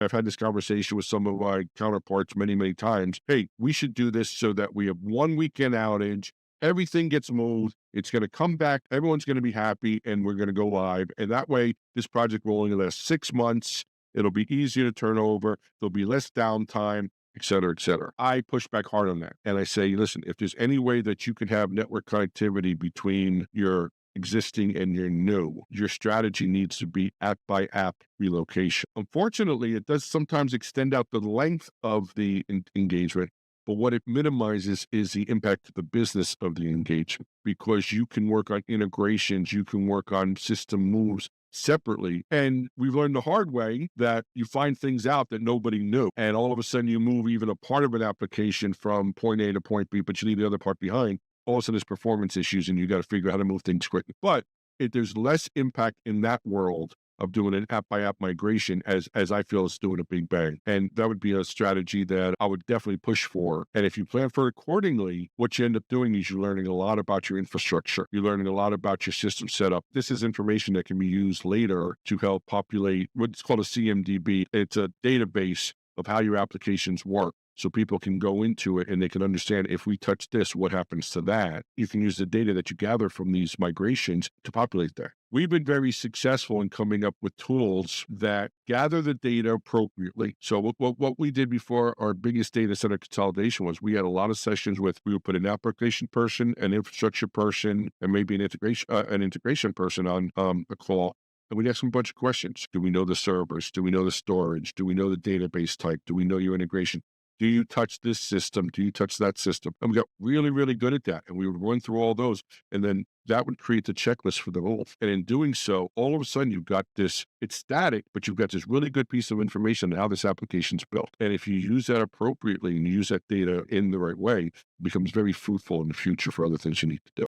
I've had this conversation with some of my counterparts many, many times. Hey, we should do this so that we have 1 weekend outage. Everything gets moved. It's going to come back. Everyone's going to be happy and we're going to go live. And that way, this project will only last 6 months. It'll be easier to turn over. There'll be less downtime, et cetera, et cetera. I push back hard on that. And I say, listen, if there's any way that you can have network connectivity between your existing and your new, your strategy needs to be app by app relocation. Unfortunately, it does sometimes extend out the length of the engagement, but what it minimizes is the impact to the business of the engagement because you can work on integrations, you can work on system moves separately. And we've learned the hard way that you find things out that nobody knew. And all of a sudden you move even a part of an application from point A to point B, but you leave the other part behind. All of a sudden there's performance issues and you got to figure out how to move things quickly. But there's less impact in that world of doing an app by app migration as I feel is doing a big bang. And that would be a strategy that I would definitely push for. And if you plan for it accordingly, what you end up doing is you're learning a lot about your infrastructure. You're learning a lot about your system setup. This is information that can be used later to help populate what's called a CMDB. It's a database of how your applications work. So people can go into it and they can understand if we touch this, what happens to that. You can use the data that you gather from these migrations to populate that. We've been very successful in coming up with tools that gather the data appropriately. So what we did before our biggest data center consolidation was we had a lot of sessions we would put an application person, an infrastructure person, and maybe an integration person on a call. And we'd ask them a bunch of questions. Do we know the servers? Do we know the storage? Do we know the database type? Do we know your integration? Do you touch this system? Do you touch that system? And we got really, really good at that. And we would run through all those. And then that would create the checklist for the role. And in doing so, all of a sudden you've got this, it's static, but you've got this really good piece of information on how this application's built. And if you use that appropriately and you use that data in the right way, it becomes very fruitful in the future for other things you need to do.